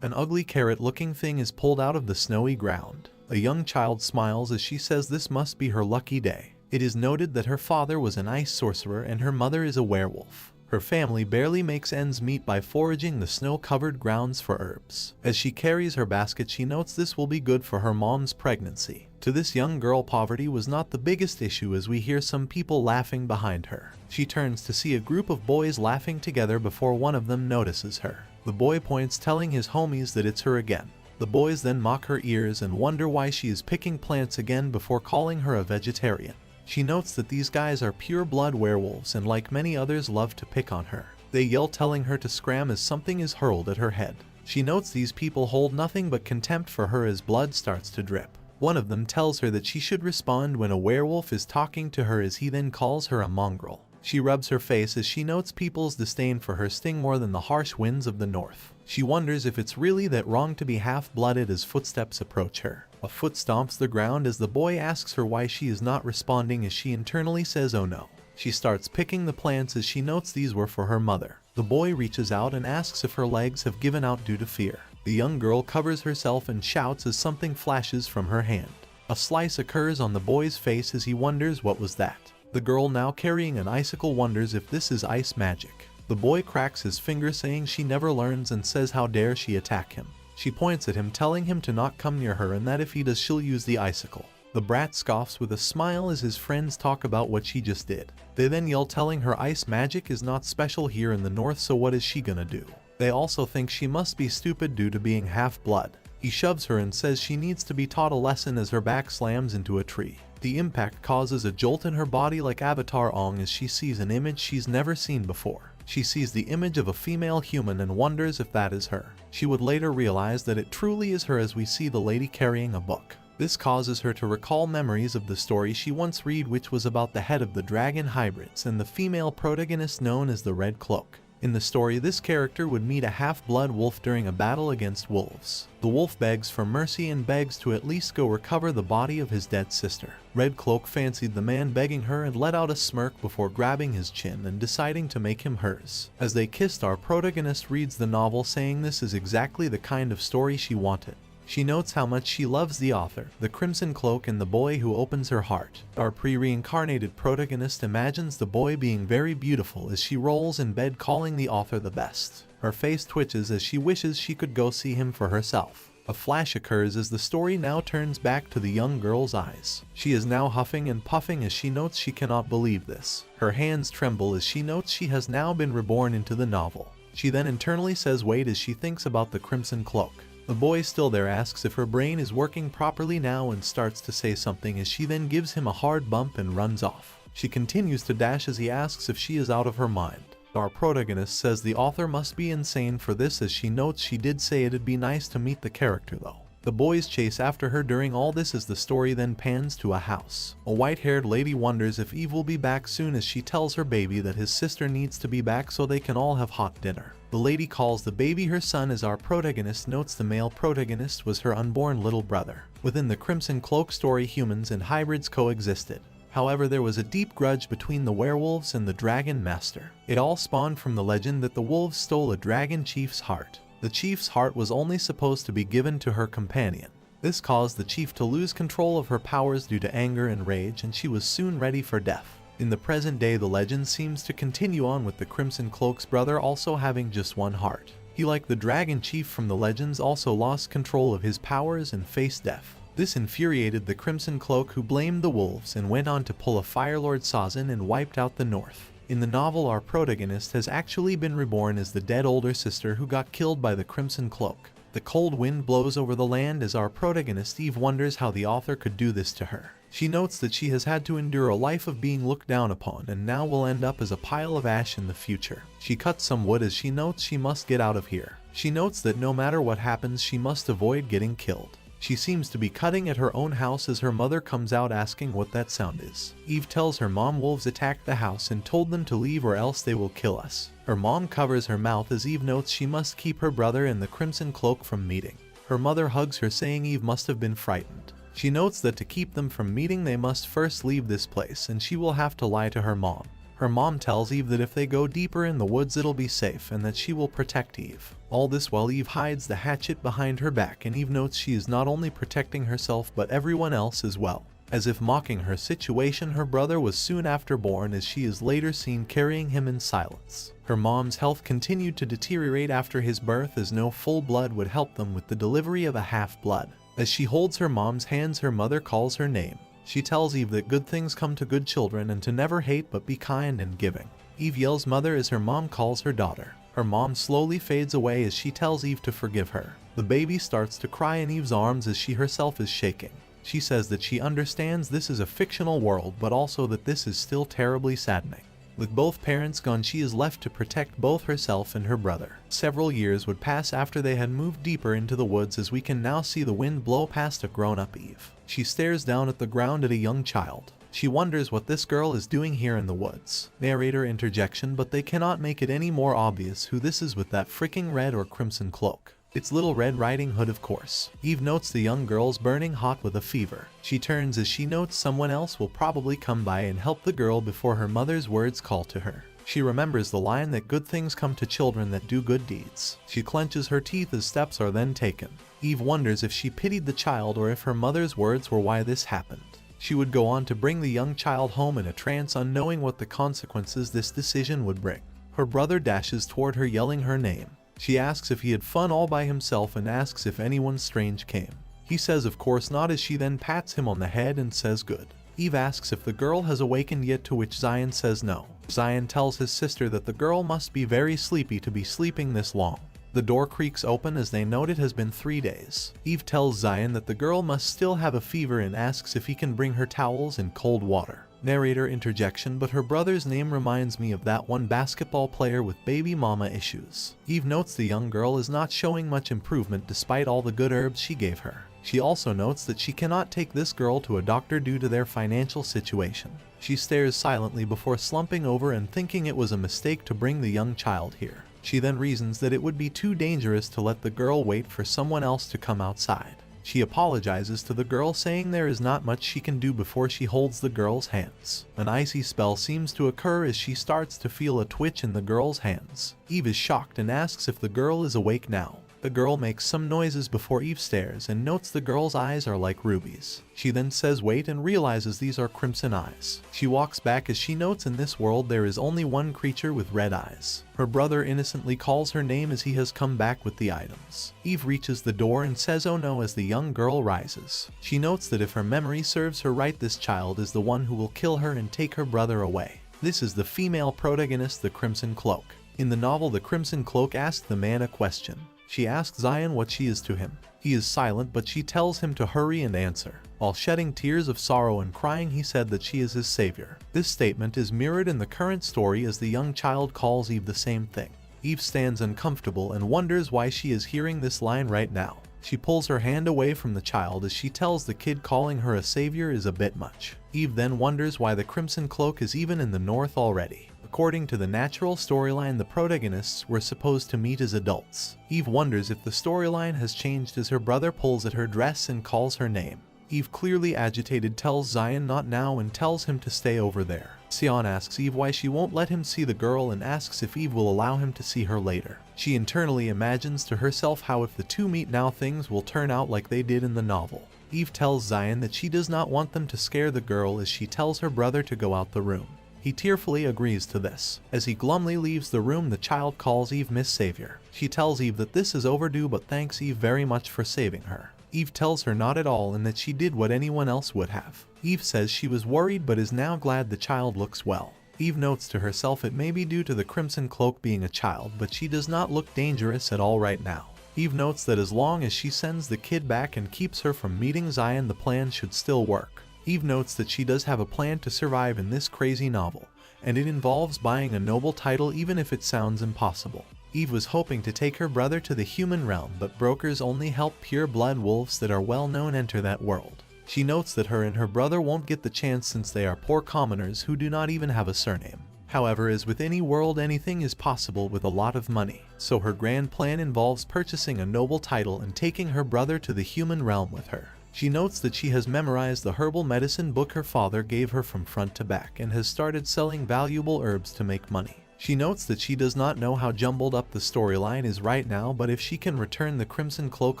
An ugly carrot-looking thing is pulled out of the snowy ground. A young child smiles as she says this must be her lucky day. It is noted that her father was an ice sorcerer and her mother is a werewolf. Her family barely makes ends meet by foraging the snow-covered grounds for herbs. As she carries her basket, she notes this will be good for her mom's pregnancy. To this young girl, poverty was not the biggest issue as we hear some people laughing behind her. She turns to see a group of boys laughing together before one of them notices her. The boy points, telling his homies that it's her again. The boys then mock her ears and wonder why she is picking plants again before calling her a vegetarian. She notes that these guys are pure-blood werewolves and like many others love to pick on her. They yell, telling her to scram as something is hurled at her head. She notes these people hold nothing but contempt for her as blood starts to drip. One of them tells her that she should respond when a werewolf is talking to her, as he then calls her a mongrel. She rubs her face as she notes people's disdain for her sting more than the harsh winds of the north. She wonders if it's really that wrong to be half-blooded as footsteps approach her. A foot stomps the ground as the boy asks her why she is not responding, as she internally says oh no. She starts picking the plants as she notes these were for her mother. The boy reaches out and asks if her legs have given out due to fear. The young girl covers herself and shouts as something flashes from her hand. A slice occurs on the boy's face as he wonders what was that. The girl, now carrying an icicle, wonders if this is ice magic. The boy cracks his finger, saying she never learns, and says how dare she attack him. She points at him, telling him to not come near her and that if he does she'll use the icicle. The brat scoffs with a smile as his friends talk about what she just did. They then yell, telling her ice magic is not special here in the north, so what is she gonna do? They also think she must be stupid due to being half-blood. He shoves her and says she needs to be taught a lesson as her back slams into a tree. The impact causes a jolt in her body like Avatar Ong as she sees an image she's never seen before. She sees the image of a female human and wonders if that is her. She would later realize that it truly is her as we see the lady carrying a book. This causes her to recall memories of the story she once read, which was about the head of the dragon hybrids and the female protagonist known as the Red Cloak. In the story, this character would meet a half-blood wolf during a battle against wolves. The wolf begs for mercy and begs to at least go recover the body of his dead sister. Red Cloak fancied the man begging her and let out a smirk before grabbing his chin and deciding to make him hers. As they kissed, our protagonist reads the novel, saying this is exactly the kind of story she wanted. She notes how much she loves the author, the Crimson Cloak, and the boy who opens her heart. Our pre-reincarnated protagonist imagines the boy being very beautiful as she rolls in bed, calling the author the best. Her face twitches as she wishes she could go see him for herself. A flash occurs as the story now turns back to the young girl's eyes. She is now huffing and puffing as she notes she cannot believe this. Her hands tremble as she notes she has now been reborn into the novel. She then internally says wait as she thinks about the Crimson Cloak. The boy, still there, asks if her brain is working properly now and starts to say something as she then gives him a hard bump and runs off. She continues to dash as he asks if she is out of her mind. Our protagonist says the author must be insane for this, as she notes she did say it'd be nice to meet the character though. The boys chase after her during all this as the story then pans to a house. A white-haired lady wonders if Eve will be back soon as she tells her baby that his sister needs to be back so they can all have hot dinner. The lady calls the baby her son as our protagonist notes the male protagonist was her unborn little brother. Within the Crimson Cloak story, humans and hybrids coexisted. However, there was a deep grudge between the werewolves and the dragon master. It all spawned from the legend that the wolves stole a dragon chief's heart. The chief's heart was only supposed to be given to her companion. This caused the chief to lose control of her powers due to anger and rage, and she was soon ready for death. In the present day, the legend seems to continue on with the Crimson Cloak's brother also having just one heart. He, like the dragon chief from the legends, also lost control of his powers and faced death. This infuriated the Crimson Cloak, who blamed the wolves and went on to pull a Firelord Sazin and wiped out the north. In the novel, our protagonist has actually been reborn as the dead older sister who got killed by the Crimson Cloak. The cold wind blows over the land as our protagonist Eve wonders how the author could do this to her. She notes that she has had to endure a life of being looked down upon and now will end up as a pile of ash in the future. She cuts some wood as she notes she must get out of here. She notes that no matter what happens, she must avoid getting killed. She seems to be cutting at her own house as her mother comes out asking what that sound is. Eve tells her mom wolves attacked the house and told them to leave or else they will kill us. Her mom covers her mouth as Eve notes she must keep her brother and the Crimson Cloak from meeting. Her mother hugs her, saying Eve must have been frightened. She notes that to keep them from meeting they must first leave this place and she will have to lie to her mom. Her mom tells Eve that if they go deeper in the woods it'll be safe and that she will protect Eve. All this while Eve hides the hatchet behind her back, and Eve notes she is not only protecting herself but everyone else as well. As if mocking her situation, her brother was soon after born, as she is later seen carrying him in silence. Her mom's health continued to deteriorate after his birth, as no full blood would help them with the delivery of a half-blood. As she holds her mom's hands, her mother calls her name. She tells Eve that good things come to good children and to never hate but be kind and giving. Eve yells mother as her mom calls her daughter. Her mom slowly fades away as she tells Eve to forgive her. The baby starts to cry in Eve's arms as she herself is shaking. She says that she understands this is a fictional world, but also that this is still terribly saddening. With both parents gone, she is left to protect both herself and her brother. Several years would pass after they had moved deeper into the woods, as we can now see the wind blow past a grown-up Eve. She stares down at the ground at a young child. She wonders what this girl is doing here in the woods. Narrator interjection, but they cannot make it any more obvious who this is with that freaking red or crimson cloak. It's Little Red Riding Hood, of course. Eve notes the young girl's burning hot with a fever. She turns as she notes someone else will probably come by and help the girl before her mother's words call to her. She remembers the line that good things come to children that do good deeds. She clenches her teeth as steps are then taken. Eve wonders if she pitied the child or if her mother's words were why this happened. She would go on to bring the young child home in a trance, unknowing what the consequences this decision would bring. Her brother dashes toward her, yelling her name. She asks if he had fun all by himself and asks if anyone strange came. He says of course not, as she then pats him on the head and says good. Eve asks if the girl has awakened yet, to which Zion says no. Zion tells his sister that the girl must be very sleepy to be sleeping this long. The door creaks open as they note it has been 3 days. Eve tells Zion that the girl must still have a fever and asks if he can bring her towels and cold water. Narrator interjection, but her brother's name reminds me of that one basketball player with baby mama issues. Eve notes the young girl is not showing much improvement despite all the good herbs she gave her. She also notes that she cannot take this girl to a doctor due to their financial situation. She stares silently before slumping over and thinking it was a mistake to bring the young child here. She then reasons that it would be too dangerous to let the girl wait for someone else to come outside. She apologizes to the girl, saying there is not much she can do before she holds the girl's hands. An icy spell seems to occur as she starts to feel a twitch in the girl's hands. Eve is shocked and asks if the girl is awake now. The girl makes some noises before Eve stares and notes the girl's eyes are like rubies. She then says wait and realizes these are crimson eyes. She walks back as she notes in this world there is only one creature with red eyes. Her brother innocently calls her name as he has come back with the items. Eve reaches the door and says oh no as the young girl rises. She notes that if her memory serves her right, this child is the one who will kill her and take her brother away. This is the female protagonist, the Crimson Cloak. In the novel, the Crimson Cloak asks the man a question. She asks Zion what she is to him. He is silent, but she tells him to hurry and answer. While shedding tears of sorrow and crying, he said that she is his savior. This statement is mirrored in the current story as the young child calls Eve the same thing. Eve stands uncomfortable and wonders why she is hearing this line right now. She pulls her hand away from the child as she tells the kid calling her a savior is a bit much. Eve then wonders why the Crimson Cloak is even in the north already. According to the natural storyline, the protagonists were supposed to meet as adults. Eve wonders if the storyline has changed as her brother pulls at her dress and calls her name. Eve, clearly agitated, tells Zion not now and tells him to stay over there. Sion asks Eve why she won't let him see the girl and asks if Eve will allow him to see her later. She internally imagines to herself how if the two meet now things will turn out like they did in the novel. Eve tells Zion that she does not want them to scare the girl as she tells her brother to go out the room. He tearfully agrees to this. As he glumly leaves the room, the child calls Eve Miss Savior. She tells Eve that this is overdue but thanks Eve very much for saving her. Eve tells her not at all and that she did what anyone else would have. Eve says she was worried but is now glad the child looks well. Eve notes to herself it may be due to the Crimson Cloak being a child, but she does not look dangerous at all right now. Eve notes that as long as she sends the kid back and keeps her from meeting Zion, the plan should still work. Eve notes that she does have a plan to survive in this crazy novel, and it involves buying a noble title even if it sounds impossible. Eve was hoping to take her brother to the human realm, but brokers only help pure-blood wolves that are well-known enter that world. She notes that her and her brother won't get the chance since they are poor commoners who do not even have a surname. However, as with any world, anything is possible with a lot of money, so her grand plan involves purchasing a noble title and taking her brother to the human realm with her. She notes that she has memorized the herbal medicine book her father gave her from front to back and has started selling valuable herbs to make money. She notes that she does not know how jumbled up the storyline is right now, but if she can return the Crimson Cloak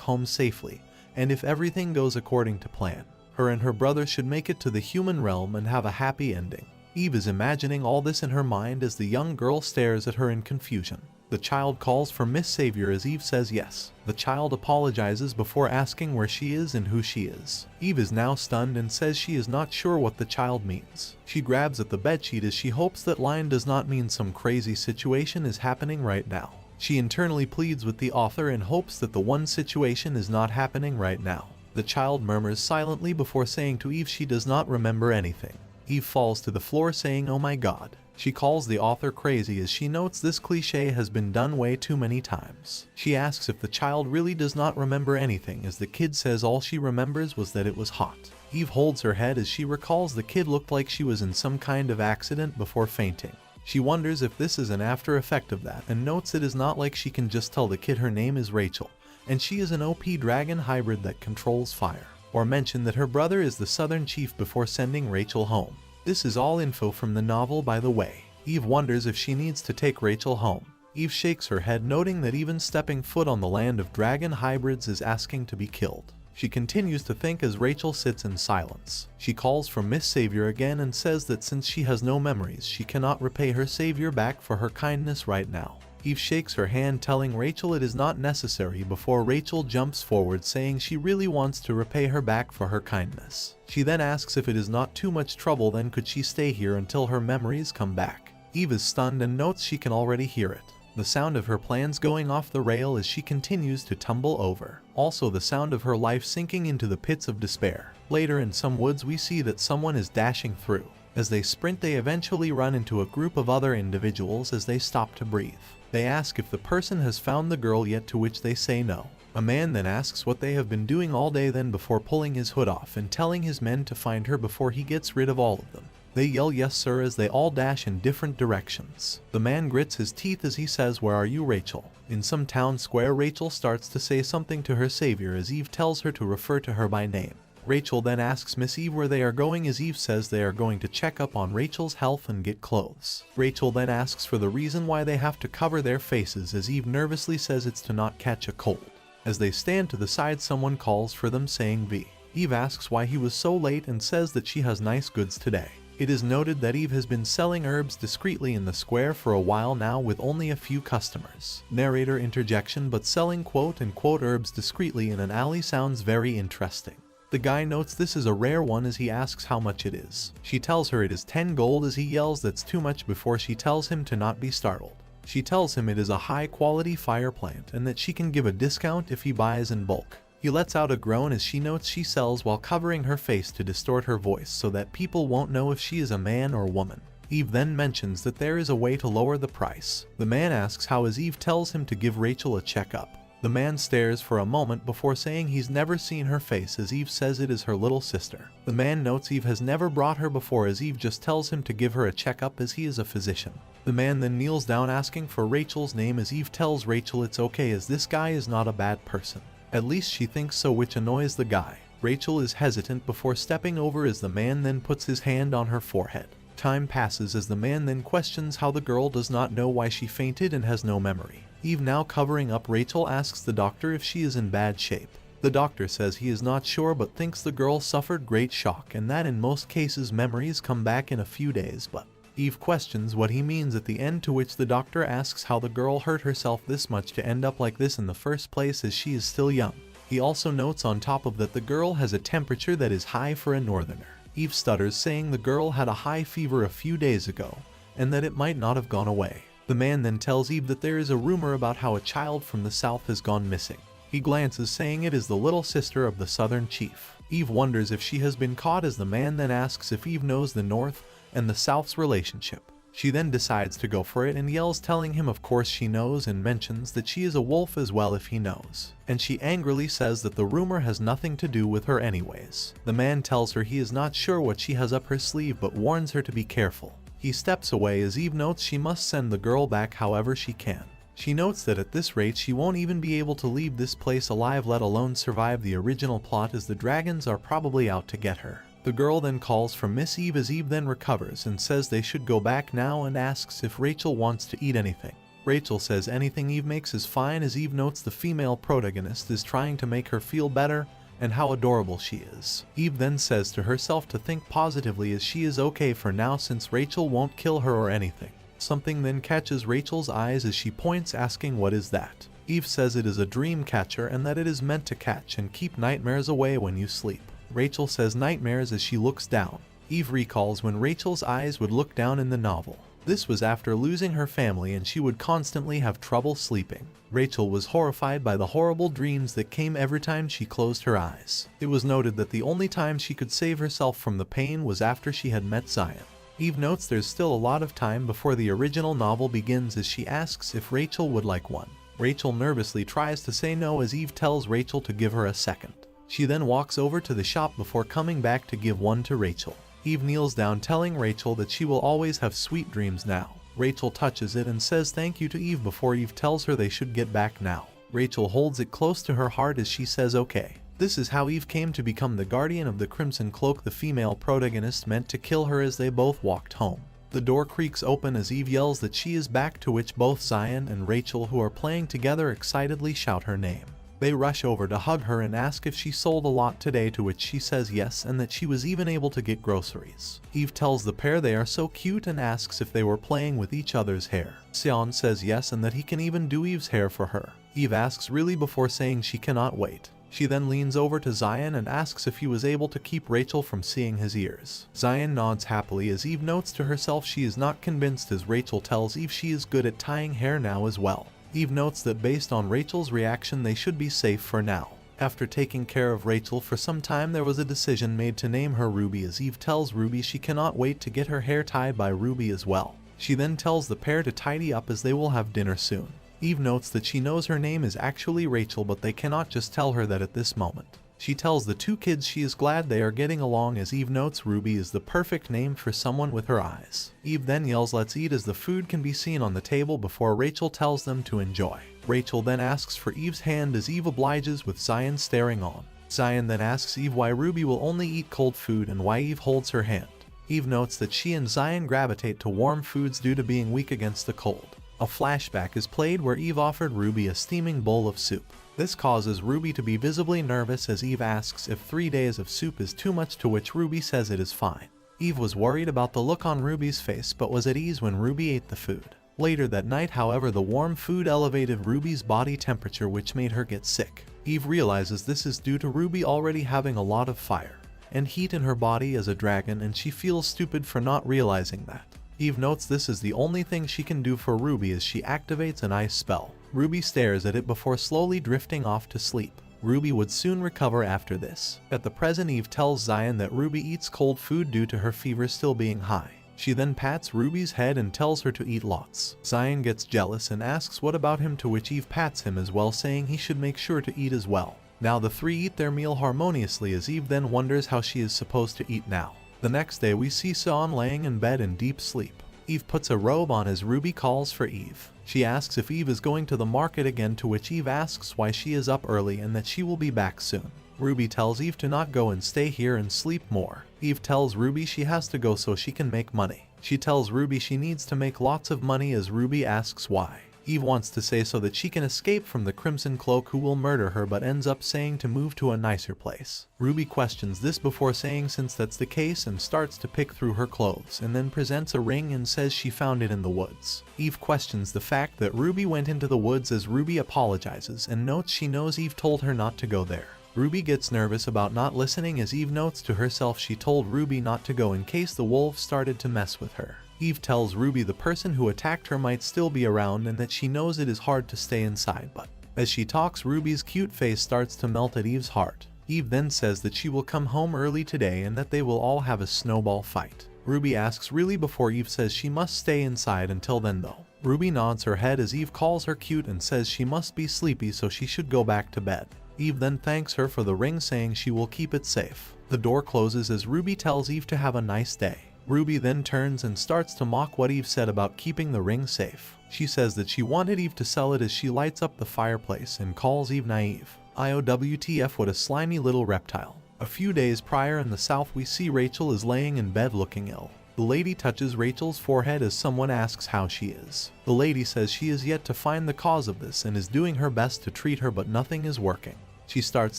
home safely, and if everything goes according to plan, her and her brother should make it to the human realm and have a happy ending. Eve is imagining all this in her mind as the young girl stares at her in confusion. The child calls for Miss Savior as Eve says yes. The child apologizes before asking where she is and who she is. Eve is now stunned and says she is not sure what the child means. She grabs at the bedsheet as she hopes that line does not mean some crazy situation is happening right now. She internally pleads with the author and hopes that the one situation is not happening right now. The child murmurs silently before saying to Eve she does not remember anything. Eve falls to the floor saying, "Oh my God." She calls the author crazy as she notes this cliche has been done way too many times. She asks if the child really does not remember anything as the kid says all she remembers was that it was hot. Eve holds her head as she recalls the kid looked like she was in some kind of accident before fainting. She wonders if this is an after effect of that and notes it is not like she can just tell the kid her name is Rachel and she is an OP dragon hybrid that controls fire, or mention that her brother is the Southern Chief before sending Rachel home. This is all info from the novel, by the way. Eve wonders if she needs to take Rachel home. Eve shakes her head, noting that even stepping foot on the land of dragon hybrids is asking to be killed. She continues to think as Rachel sits in silence. She calls for Miss Savior again and says that since she has no memories, she cannot repay her savior back for her kindness right now. Eve shakes her hand, telling Rachel it is not necessary before Rachel jumps forward saying she really wants to repay her back for her kindness. She then asks if it is not too much trouble, then could she stay here until her memories come back. Eve is stunned and notes she can already hear it. The sound of her plans going off the rail as she continues to tumble over. Also the sound of her life sinking into the pits of despair. Later in some woods we see that someone is dashing through. As they sprint they eventually run into a group of other individuals as they stop to breathe. They ask if the person has found the girl yet, to which they say no. A man then asks what they have been doing all day then before pulling his hood off and telling his men to find her before he gets rid of all of them. They yell yes sir as they all dash in different directions. The man grits his teeth as he says, "Where are you, Rachel?" In some town square Rachel starts to say something to her savior as Eve tells her to refer to her by name. Rachel then asks Miss Eve where they are going as Eve says they are going to check up on Rachel's health and get clothes. Rachel then asks for the reason why they have to cover their faces as Eve nervously says it's to not catch a cold. As they stand to the side someone calls for them saying V. Eve asks why he was so late and says that she has nice goods today. It is noted that Eve has been selling herbs discreetly in the square for a while now with only a few customers. Narrator interjection, but selling quote-unquote herbs discreetly in an alley sounds very interesting. The guy notes this is a rare one as he asks how much it is. She tells her it is 10 gold as he yells that's too much before she tells him to not be startled. She tells him it is a high-quality fire plant and that she can give a discount if he buys in bulk. He lets out a groan as she notes she sells while covering her face to distort her voice so that people won't know if she is a man or woman. Eve then mentions that there is a way to lower the price. The man asks how as Eve tells him to give Rachel a checkup. The man stares for a moment before saying he's never seen her face as Eve says it is her little sister. The man notes Eve has never brought her before as Eve just tells him to give her a checkup as he is a physician. The man then kneels down asking for Rachel's name as Eve tells Rachel it's okay as this guy is not a bad person. At least she thinks so, which annoys the guy. Rachel is hesitant before stepping over as the man then puts his hand on her forehead. Time passes as the man then questions how the girl does not know why she fainted and has no memory. Eve, now covering up Rachel, asks the doctor if she is in bad shape. The doctor says he is not sure but thinks the girl suffered great shock and that in most cases memories come back in a few days, but Eve questions what he means at the end, to which the doctor asks how the girl hurt herself this much to end up like this in the first place as she is still young. He also notes on top of that the girl has a temperature that is high for a northerner. Eve stutters, saying the girl had a high fever a few days ago and that it might not have gone away. The man then tells Eve that there is a rumor about how a child from the south has gone missing. He glances, saying it is the little sister of the Southern Chief. Eve wonders if she has been caught as the man then asks if Eve knows the North and the South's relationship. She then decides to go for it and yells, telling him of course she knows, and mentions that she is a wolf as well if he knows. And she angrily says that the rumor has nothing to do with her anyways. The man tells her he is not sure what she has up her sleeve but warns her to be careful. He steps away as Eve notes she must send the girl back however she can. She notes that at this rate she won't even be able to leave this place alive, let alone survive the original plot, as the dragons are probably out to get her. The girl then calls for Miss Eve, as Eve then recovers and says they should go back now, and asks if Rachel wants to eat anything. Rachel says anything Eve makes is fine, as Eve notes the female protagonist is trying to make her feel better and how adorable she is. Eve then says to herself to think positively, as she is okay for now since Rachel won't kill her or anything. Something then catches Rachel's eyes as she points, asking what is that. Eve says it is a dream catcher and that it is meant to catch and keep nightmares away when you sleep. Rachel says nightmares as she looks down. Eve recalls when Rachel's eyes would look down in the novel. This was after losing her family and she would constantly have trouble sleeping. Rachel was horrified by the horrible dreams that came every time she closed her eyes. It was noted that the only time she could save herself from the pain was after she had met Zion. Eve notes there's still a lot of time before the original novel begins, as she asks if Rachel would like one. Rachel nervously tries to say no, as Eve tells Rachel to give her a second. She then walks over to the shop before coming back to give one to Rachel. Eve kneels down, telling Rachel that she will always have sweet dreams now. Rachel touches it and says thank you to Eve before Eve tells her they should get back now. Rachel holds it close to her heart as she says okay. This is how Eve came to become the guardian of the Crimson Cloak. The female protagonist meant to kill her as they both walked home. The door creaks open as Eve yells that she is back, to which both Zion and Rachel, who are playing together, excitedly shout her name. They rush over to hug her and ask if she sold a lot today, to which she says yes, and that she was even able to get groceries. Eve tells the pair they are so cute and asks if they were playing with each other's hair. Sion says yes, and that he can even do Eve's hair for her. Eve asks really before saying she cannot wait. She then leans over to Zion and asks if he was able to keep Rachel from seeing his ears. Zion nods happily as Eve notes to herself she is not convinced, as Rachel tells Eve she is good at tying hair now as well. Eve notes that based on Rachel's reaction they should be safe for now. After taking care of Rachel for some time, there was a decision made to name her Ruby, as Eve tells Ruby she cannot wait to get her hair tied by Ruby as well. She then tells the pair to tidy up as they will have dinner soon. Eve notes that she knows her name is actually Rachel, but they cannot just tell her that at this moment. She tells the two kids she is glad they are getting along, as Eve notes Ruby is the perfect name for someone with her eyes. Eve then yells let's eat, as the food can be seen on the table before Rachel tells them to enjoy. Rachel then asks for Eve's hand as Eve obliges, with Zion staring on. Zion then asks Eve why Ruby will only eat cold food and why Eve holds her hand. Eve notes that she and Zion gravitate to warm foods due to being weak against the cold. A flashback is played where Eve offered Ruby a steaming bowl of soup. This causes Ruby to be visibly nervous, as Eve asks if 3 days of soup is too much, to which Ruby says it is fine. Eve was worried about the look on Ruby's face but was at ease when Ruby ate the food. Later that night, however, the warm food elevated Ruby's body temperature, which made her get sick. Eve realizes this is due to Ruby already having a lot of fire and heat in her body as a dragon, and she feels stupid for not realizing that. Eve notes this is the only thing she can do for Ruby as she activates an ice spell. Ruby stares at it before slowly drifting off to sleep. Ruby would soon recover after this. At the present, Eve tells Zion that Ruby eats cold food due to her fever still being high. She then pats Ruby's head and tells her to eat lots. Zion gets jealous and asks what about him, to which Eve pats him as well, saying he should make sure to eat as well. Now the three eat their meal harmoniously, as Eve then wonders how she is supposed to eat now. The next day we see Sion laying in bed in deep sleep. Eve puts a robe on as Ruby calls for Eve. She asks if Eve is going to the market again, to which Eve asks why she is up early and that she will be back soon. Ruby tells Eve to not go and stay here and sleep more. Eve tells Ruby she has to go so she can make money. She tells Ruby she needs to make lots of money, as Ruby asks why. Eve wants to say so that she can escape from the Crimson Cloak, who will murder her, but ends up saying to move to a nicer place. Ruby questions this before saying since that's the case, and starts to pick through her clothes, and then presents a ring and says she found it in the woods. Eve questions the fact that Ruby went into the woods, as Ruby apologizes and notes she knows Eve told her not to go there. Ruby gets nervous about not listening, as Eve notes to herself she told Ruby not to go in case the wolves started to mess with her. Eve tells Ruby the person who attacked her might still be around and that she knows it is hard to stay inside, but as she talks, Ruby's cute face starts to melt at Eve's heart. Eve then says that she will come home early today and that they will all have a snowball fight. Ruby asks really before Eve says she must stay inside until then though. Ruby nods her head as Eve calls her cute and says she must be sleepy so she should go back to bed. Eve then thanks her for the ring, saying she will keep it safe. The door closes as Ruby tells Eve to have a nice day. Ruby then turns and starts to mock what Eve said about keeping the ring safe. She says that she wanted Eve to sell it as she lights up the fireplace and calls Eve naive. IOWTF, what a slimy little reptile. A few days prior in the south, we see Rachel is laying in bed looking ill. The lady touches Rachel's forehead as someone asks how she is. The lady says she is yet to find the cause of this and is doing her best to treat her, but nothing is working. She starts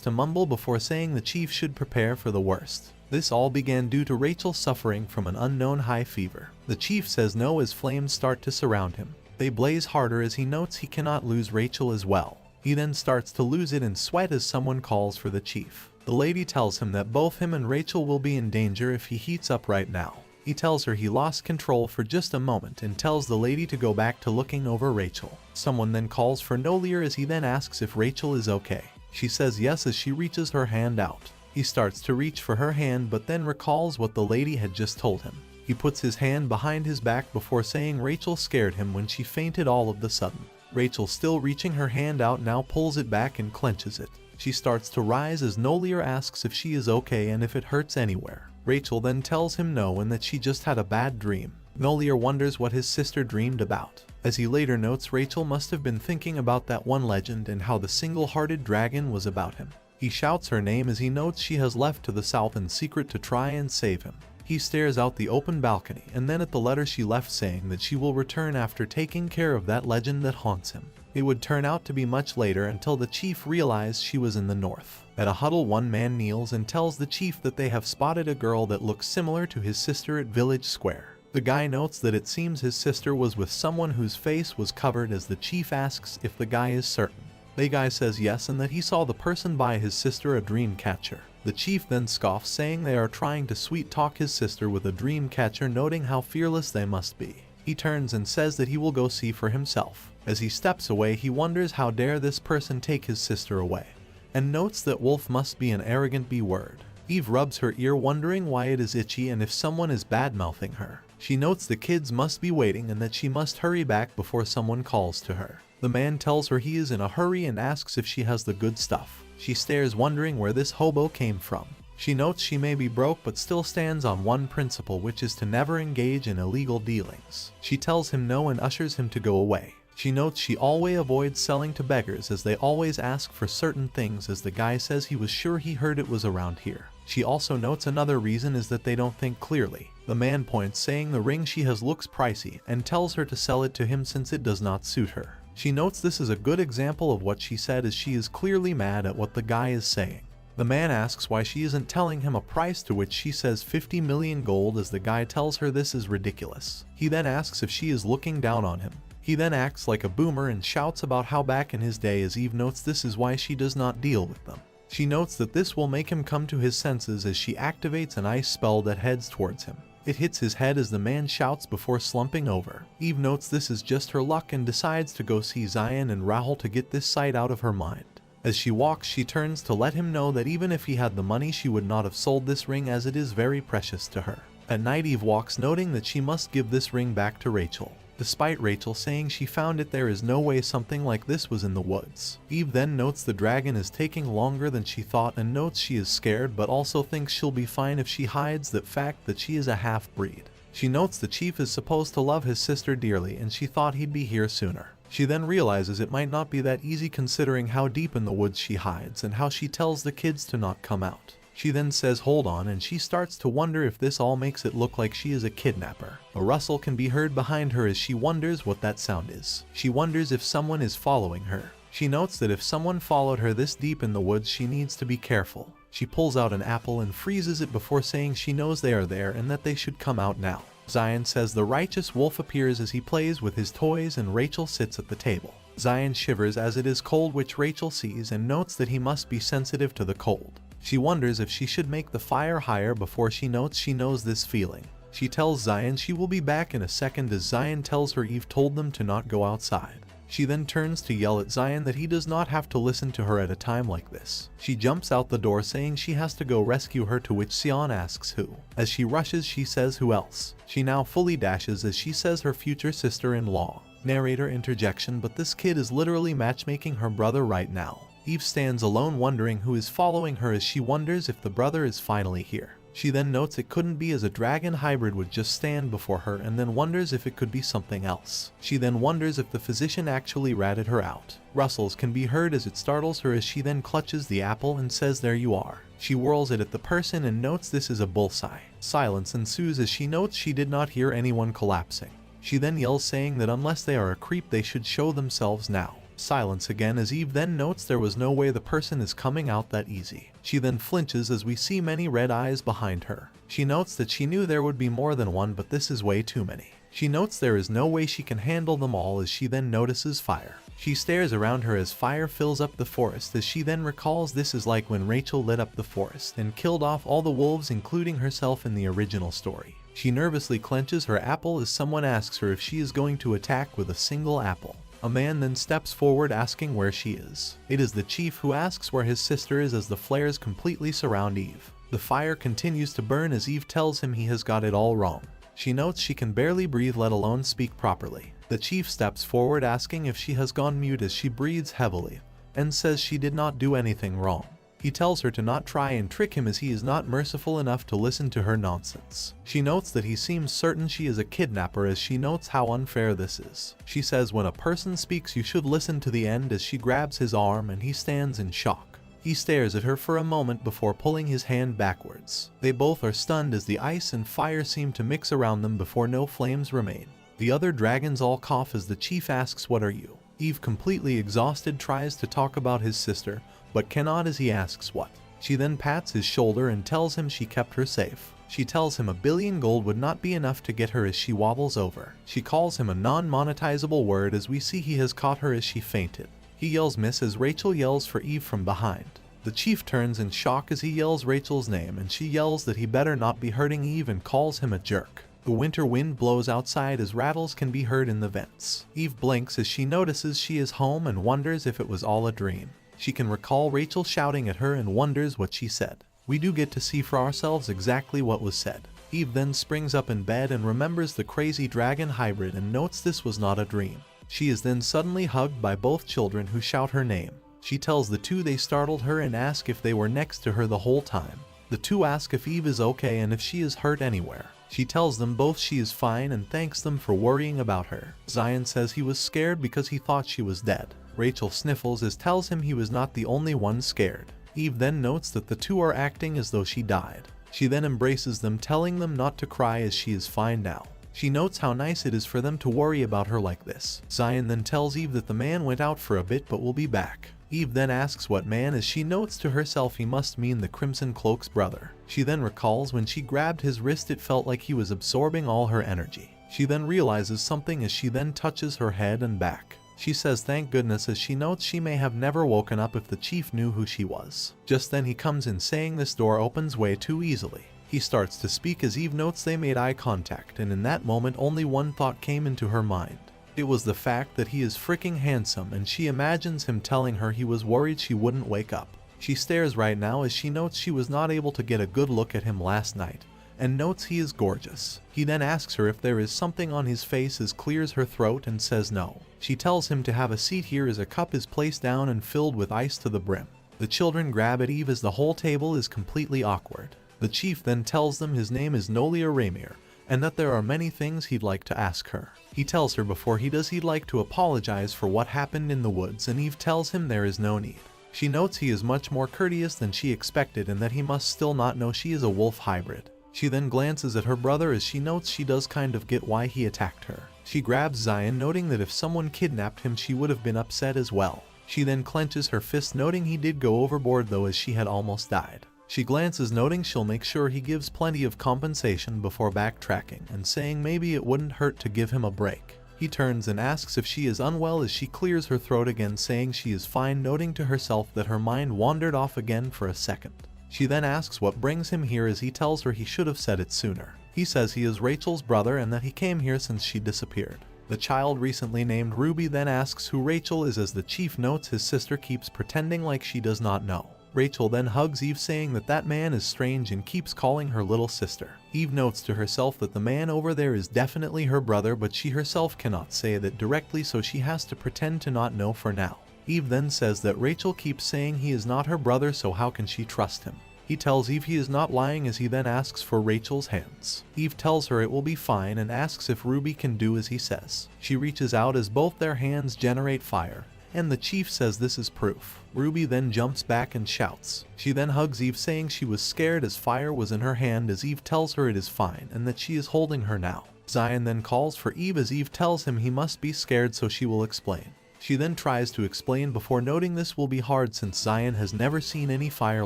to mumble before saying the chief should prepare for the worst. This all began due to Rachel suffering from an unknown high fever. The chief says no as flames start to surround him. They blaze harder as he notes he cannot lose Rachel as well. He then starts to lose it in sweat as someone calls for the chief. The lady tells him that both him and Rachel will be in danger if he heats up right now. He tells her he lost control for just a moment and tells the lady to go back to looking over Rachel. Someone then calls for Nolier as he then asks if Rachel is okay. She says yes as she reaches her hand out. He starts to reach for her hand but then recalls what the lady had just told him. He puts his hand behind his back before saying Rachel scared him when she fainted all of the sudden. Rachel, still reaching her hand out, now pulls it back and clenches it. She starts to rise as Nolier asks if she is okay and if it hurts anywhere. Rachel then tells him no and that she just had a bad dream. Nolier wonders what his sister dreamed about. As he later notes, Rachel must have been thinking about that one legend and how the single-hearted dragon was about him. He shouts her name as he notes she has left to the south in secret to try and save him. He stares out the open balcony and then at the letter she left saying that she will return after taking care of that legend that haunts him. It would turn out to be much later until the chief realized she was in the north. At a huddle, one man kneels and tells the chief that they have spotted a girl that looks similar to his sister at Village Square. The guy notes that it seems his sister was with someone whose face was covered as the chief asks if the guy is certain. The guy says yes and that he saw the person buy his sister a dream catcher. The chief then scoffs, saying they are trying to sweet talk his sister with a dream catcher, noting how fearless they must be. He turns and says that he will go see for himself. As he steps away, he wonders how dare this person take his sister away, and notes that wolf must be an arrogant B-word. Eve rubs her ear, wondering why it is itchy and if someone is bad-mouthing her. She notes the kids must be waiting and that she must hurry back before someone calls to her. The man tells her he is in a hurry and asks if she has the good stuff. She stares, wondering where this hobo came from. She notes she may be broke but still stands on one principle, which is to never engage in illegal dealings. She tells him no and ushers him to go away. She notes she always avoids selling to beggars as they always ask for certain things, as the guy says he was sure he heard it was around here. She also notes another reason is that they don't think clearly. The man points, saying the ring she has looks pricey, and tells her to sell it to him since it does not suit her. She notes this is a good example of what she said, as she is clearly mad at what the guy is saying. The man asks why she isn't telling him a price, to which she says 50 million gold, as the guy tells her this is ridiculous. He then asks if she is looking down on him. He then acts like a boomer and shouts about how back in his day, as Eve notes this is why she does not deal with them. She notes that this will make him come to his senses as she activates an ice spell that heads towards him. It hits his head as the man shouts before slumping over. Eve notes this is just her luck and decides to go see Zion and Rahul to get this sight out of her mind. As she walks, she turns to let him know that even if he had the money, she would not have sold this ring, as it is very precious to her. At night, Eve walks, noting that she must give this ring back to Rachel. Despite Rachel saying she found it, there is no way something like this was in the woods. Eve then notes the dragon is taking longer than she thought and notes she is scared but also thinks she'll be fine if she hides the fact that she is a half-breed. She notes the chief is supposed to love his sister dearly and she thought he'd be here sooner. She then realizes it might not be that easy considering how deep in the woods she hides and how she tells the kids to not come out. She then says hold on, and she starts to wonder if this all makes it look like she is a kidnapper. A rustle can be heard behind her as she wonders what that sound is. She wonders if someone is following her. She notes that if someone followed her this deep in the woods, she needs to be careful. She pulls out an apple and freezes it before saying she knows they are there and that they should come out now. Zion says the righteous wolf appears as he plays with his toys and Rachel sits at the table. Zion shivers as it is cold, which Rachel sees and notes that he must be sensitive to the cold. She wonders if she should make the fire higher before she notes she knows this feeling. She tells Zion she will be back in a second as Zion tells her Eve told them to not go outside. She then turns to yell at Zion that he does not have to listen to her at a time like this. She jumps out the door saying she has to go rescue her, to which Sion asks who. As she rushes, she says who else. She now fully dashes as she says her future sister-in-law. Narrator interjection, but this kid is literally matchmaking her brother right now. Eve stands alone wondering who is following her as she wonders if the brother is finally here. She then notes it couldn't be, as a dragon hybrid would just stand before her, and then wonders if it could be something else. She then wonders if the physician actually ratted her out. Rustles can be heard as it startles her, as she then clutches the apple and says, "There you are." She whirls it at the person and notes this is a bullseye. Silence ensues as she notes she did not hear anyone collapsing. She then yells, saying that unless they are a creep they should show themselves now. Silence again as Eve then notes there was no way the person is coming out that easy. She then flinches as we see many red eyes behind her. She notes that she knew there would be more than one, but this is way too many. She notes there is no way she can handle them all, as she then notices fire. She stares around her as fire fills up the forest, as she then recalls this is like when Rachel lit up the forest and killed off all the wolves, including herself, in the original story. She nervously clenches her apple as someone asks her if she is going to attack with a single apple. A man then steps forward asking where she is. It is the chief who asks where his sister is, as the flares completely surround Eve. The fire continues to burn as Eve tells him he has got it all wrong. She notes she can barely breathe, let alone speak properly. The chief steps forward asking if she has gone mute, as she breathes heavily and says she did not do anything wrong. He tells her to not try and trick him, as he is not merciful enough to listen to her nonsense. She notes that he seems certain she is a kidnapper, as she notes how unfair this is. She says when a person speaks you should listen to the end, as she grabs his arm and he stands in shock. He stares at her for a moment before pulling his hand backwards. They both are stunned as the ice and fire seem to mix around them before no flames remain. The other dragons all cough as the chief asks, "What are you?" Eve, completely exhausted, tries to talk about his sister, but cannot, as he asks what. She then pats his shoulder and tells him she kept her safe. She tells him 1,000,000,000 gold would not be enough to get her, as she wobbles over. She calls him a non-monetizable word, as we see he has caught her as she fainted. He yells "Miss" as Rachel yells for Eve from behind. The chief turns in shock as he yells Rachel's name, and she yells that he better not be hurting Eve and calls him a jerk. The winter wind blows outside as rattles can be heard in the vents. Eve blinks as she notices she is home and wonders if it was all a dream. She can recall Rachel shouting at her and wonders what she said. We do get to see for ourselves exactly what was said. Eve then springs up in bed and remembers the crazy dragon hybrid and notes this was not a dream. She is then suddenly hugged by both children who shout her name. She tells the two they startled her and ask if they were next to her the whole time. The two ask if Eve is okay and if she is hurt anywhere. She tells them both she is fine and thanks them for worrying about her. Zion says he was scared because he thought she was dead. Rachel sniffles as tells him he was not the only one scared. Eve then notes that the two are acting as though she died. She then embraces them, telling them not to cry as she is fine now. She notes how nice it is for them to worry about her like this. Zion then tells Eve that the man went out for a bit but will be back. Eve then asks what man, as she notes to herself he must mean the Crimson Cloak's brother. She then recalls when she grabbed his wrist it felt like he was absorbing all her energy. She then realizes something as she then touches her head and back. She says thank goodness, as she notes she may have never woken up if the chief knew who she was. Just then he comes in saying this door opens way too easily. He starts to speak as Eve notes they made eye contact, and in that moment only one thought came into her mind. It was the fact that he is freaking handsome, and she imagines him telling her he was worried she wouldn't wake up. She stares right now as she notes she was not able to get a good look at him last night, and notes he is gorgeous. He then asks her if there is something on his face as clears her throat and says no. She tells him to have a seat here as a cup is placed down and filled with ice to the brim. The children grab at Eve as the whole table is completely awkward. The chief then tells them his name is Nolia Raymir, and that there are many things he'd like to ask her. He tells her before he does he'd like to apologize for what happened in the woods, and Eve tells him there is no need. She notes he is much more courteous than she expected and that he must still not know she is a wolf hybrid. She then glances at her brother as she notes she does kind of get why he attacked her. She grabs Zion, noting that if someone kidnapped him she would have been upset as well. She then clenches her fist, noting he did go overboard though, as she had almost died. She glances, noting she'll make sure he gives plenty of compensation before backtracking and saying maybe it wouldn't hurt to give him a break. He turns and asks if she is unwell as she clears her throat again, saying she is fine, noting to herself that her mind wandered off again for a second. She then asks what brings him here as he tells her he should have said it sooner. He says he is Rachel's brother and that he came here since she disappeared. The child, recently named Ruby, then asks who Rachel is as the chief notes his sister keeps pretending like she does not know. Rachel then hugs Eve, saying that that man is strange and keeps calling her little sister. Eve notes to herself that the man over there is definitely her brother, but she herself cannot say that directly, so she has to pretend to not know for now. Eve then says that Rachel keeps saying he is not her brother, so how can she trust him? He tells Eve he is not lying as he then asks for Rachel's hands. Eve tells her it will be fine and asks if Ruby can do as he says. She reaches out as both their hands generate fire, and the chief says this is proof. Ruby then jumps back and shouts. She then hugs Eve saying she was scared as fire was in her hand as Eve tells her it is fine and that she is holding her now. Zion then calls for Eve as Eve tells him he must be scared so she will explain. She then tries to explain before noting this will be hard since Zion has never seen any fire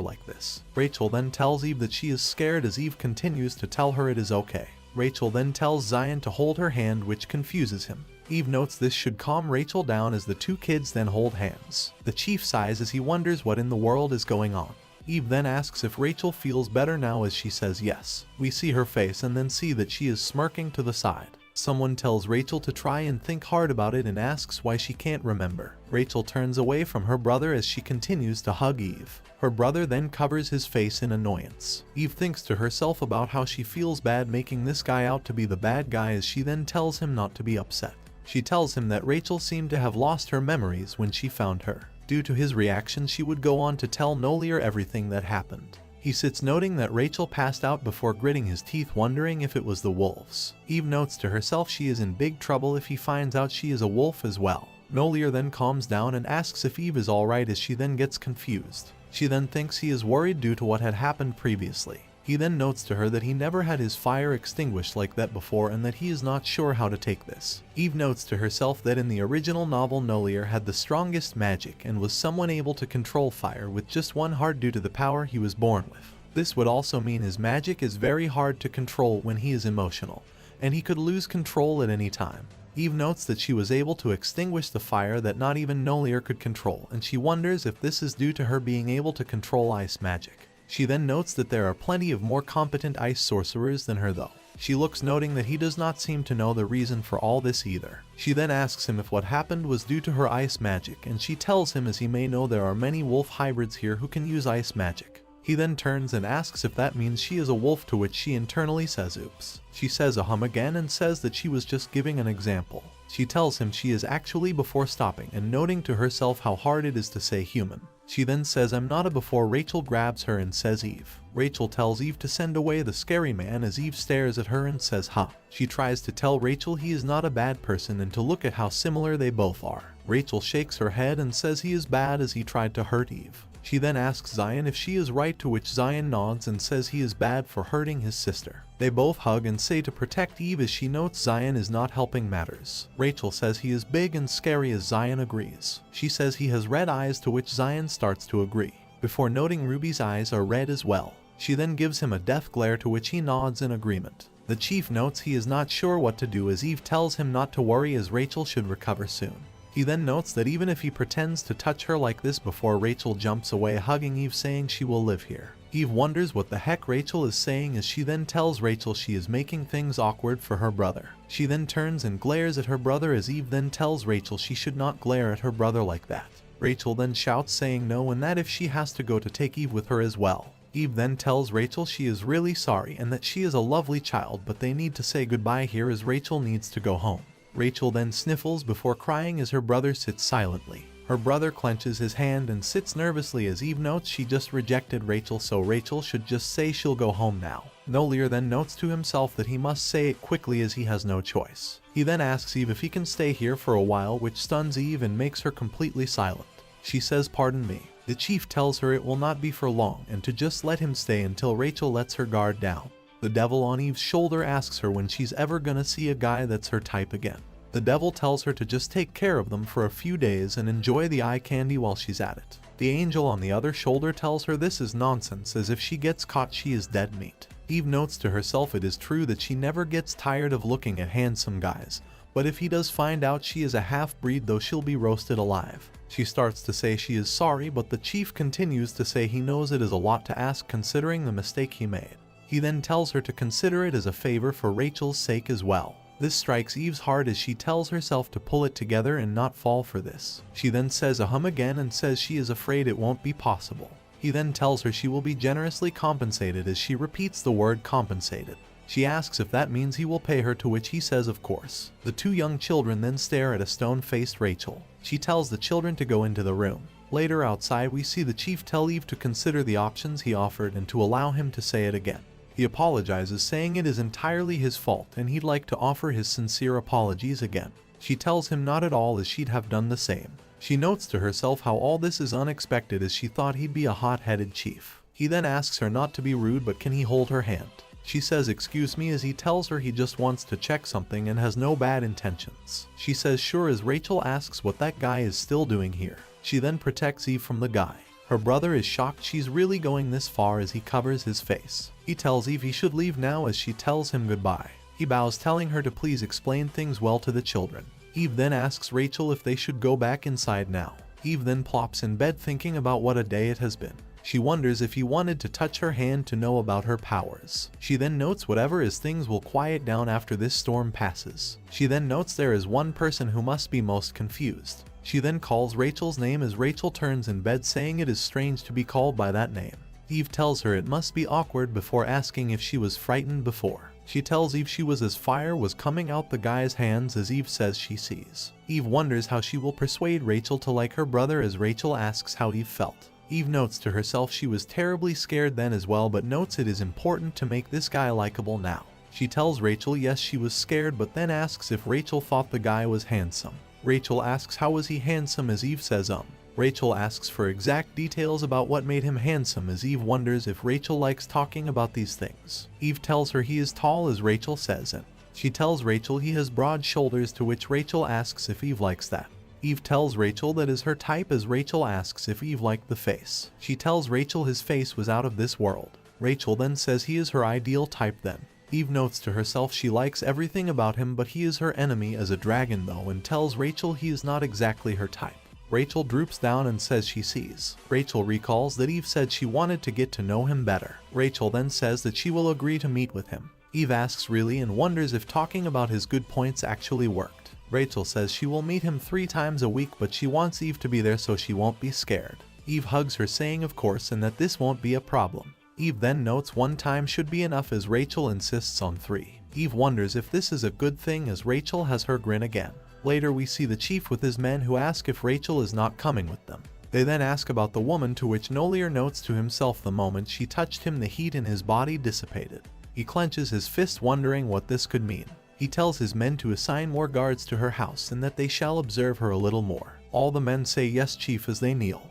like this. Rachel then tells Eve that she is scared as Eve continues to tell her it is okay. Rachel then tells Zion to hold her hand, which confuses him. Eve notes this should calm Rachel down as the two kids then hold hands. The chief sighs as he wonders what in the world is going on. Eve then asks if Rachel feels better now as she says yes. We see her face and then see that she is smirking to the side. Someone tells Rachel to try and think hard about it and asks why she can't remember. Rachel turns away from her brother as she continues to hug Eve. Her brother then covers his face in annoyance. Eve thinks to herself about how she feels bad making this guy out to be the bad guy as she then tells him not to be upset. She tells him that Rachel seemed to have lost her memories when she found her. Due to his reaction, she would go on to tell Nolier everything that happened. He sits noting that Rachel passed out before gritting his teeth wondering if it was the wolves. Eve notes to herself she is in big trouble if he finds out she is a wolf as well. Nolier then calms down and asks if Eve is alright as she then gets confused. She then thinks he is worried due to what had happened previously. He then notes to her that he never had his fire extinguished like that before and that he is not sure how to take this. Eve notes to herself that in the original novel Nolier had the strongest magic and was someone able to control fire with just one heart due to the power he was born with. This would also mean his magic is very hard to control when he is emotional, and he could lose control at any time. Eve notes that she was able to extinguish the fire that not even Nolier could control, and she wonders if this is due to her being able to control ice magic. She then notes that there are plenty of more competent ice sorcerers than her though. She looks noting that he does not seem to know the reason for all this either. She then asks him if what happened was due to her ice magic and she tells him as he may know there are many wolf hybrids here who can use ice magic. He then turns and asks if that means she is a wolf to which she internally says oops. She says ahum again and says that she was just giving an example. She tells him she is actually before stopping and noting to herself how hard it is to say human. She then says I'm not a before Rachel grabs her and says Eve. Rachel tells Eve to send away the scary man as Eve stares at her and says ha. She tries to tell Rachel he is not a bad person and to look at how similar they both are. Rachel shakes her head and says he is bad as he tried to hurt Eve. She then asks Zion if she is right, to which Zion nods and says he is bad for hurting his sister. They both hug and say to protect Eve as she notes Zion is not helping matters. Rachel says he is big and scary as Zion agrees. She says he has red eyes, to which Zion starts to agree, before noting Ruby's eyes are red as well. She then gives him a death glare, to which he nods in agreement. The chief notes he is not sure what to do as Eve tells him not to worry as Rachel should recover soon. He then notes that even if he pretends to touch her like this before Rachel jumps away hugging Eve saying she will live here. Eve wonders what the heck Rachel is saying as she then tells Rachel she is making things awkward for her brother. She then turns and glares at her brother as Eve then tells Rachel she should not glare at her brother like that. Rachel then shouts saying no and that if she has to go to take Eve with her as well. Eve then tells Rachel she is really sorry and that she is a lovely child but they need to say goodbye here as Rachel needs to go home. Rachel then sniffles before crying as her brother sits silently. Her brother clenches his hand and sits nervously as Eve notes she just rejected Rachel, so Rachel should just say she'll go home now. Nolier then notes to himself that he must say it quickly as he has no choice. He then asks Eve if he can stay here for a while, which stuns Eve and makes her completely silent. She says pardon me. The chief tells her it will not be for long and to just let him stay until Rachel lets her guard down. The devil on Eve's shoulder asks her when she's ever gonna see a guy that's her type again. The devil tells her to just take care of them for a few days and enjoy the eye candy while she's at it. The angel on the other shoulder tells her this is nonsense as if she gets caught she is dead meat. Eve notes to herself it is true that she never gets tired of looking at handsome guys, but if he does find out she is a half-breed though she'll be roasted alive. She starts to say she is sorry, but the chief continues to say he knows it is a lot to ask considering the mistake he made. He then tells her to consider it as a favor for Rachel's sake as well. This strikes Eve's heart as she tells herself to pull it together and not fall for this. She then says ahum again and says she is afraid it won't be possible. He then tells her she will be generously compensated as she repeats the word compensated. She asks if that means he will pay her, to which he says of course. The two young children then stare at a stone-faced Rachel. She tells the children to go into the room. Later outside we see the chief tell Eve to consider the options he offered and to allow him to say it again. He apologizes, saying it is entirely his fault and he'd like to offer his sincere apologies again. She tells him not at all, as she'd have done the same. She notes to herself how all this is unexpected, as she thought he'd be a hot-headed chief. He then asks her not to be rude, but can he hold her hand. She says excuse me, as he tells her he just wants to check something and has no bad intentions. She says sure, as Rachel asks what that guy is still doing here. She then protects Eve from the guy. Her brother is shocked she's really going this far, as he covers his face. He tells Eve he should leave now, as she tells him goodbye. He bows, telling her to please explain things well to the children. Eve then asks Rachel if they should go back inside now. Eve then plops in bed, thinking about what a day it has been. She wonders if he wanted to touch her hand to know about her powers. She then notes whatever is, things will quiet down after this storm passes. She then notes there is one person who must be most confused. She then calls Rachel's name, as Rachel turns in bed, saying it is strange to be called by that name. Eve tells her it must be awkward before asking if she was frightened before. She tells Eve she was, as fire was coming out the guy's hands, as Eve says she sees. Eve wonders how she will persuade Rachel to like her brother, as Rachel asks how Eve felt. Eve notes to herself she was terribly scared then as well, but notes it is important to make this guy likable now. She tells Rachel yes, she was scared, but then asks if Rachel thought the guy was handsome. Rachel asks how was he handsome, as Eve says Rachel asks for exact details about what made him handsome, as Eve wonders if Rachel likes talking about these things. Eve tells her he is tall, as Rachel says, and she tells Rachel he has broad shoulders, to which Rachel asks if Eve likes that. Eve tells Rachel that is her type, as Rachel asks if Eve liked the face. She tells Rachel his face was out of this world. Rachel then says he is her ideal type then. Eve notes to herself she likes everything about him, but he is her enemy as a dragon though, and tells Rachel he is not exactly her type. Rachel droops down and says she sees. Rachel recalls that Eve said she wanted to get to know him better. Rachel then says that she will agree to meet with him. Eve asks really, and wonders if talking about his good points actually worked. Rachel says she will meet him 3 times a week, but she wants Eve to be there so she won't be scared. Eve hugs her, saying of course, and that this won't be a problem. Eve then notes 1 time should be enough, as Rachel insists on 3. Eve wonders if this is a good thing, as Rachel has her grin again. Later we see the chief with his men, who ask if Rachel is not coming with them. They then ask about the woman, to which Nolier notes to himself the moment she touched him the heat in his body dissipated. He clenches his fist, wondering what this could mean. He tells his men to assign more guards to her house and that they shall observe her a little more. All the men say yes chief, as they kneel.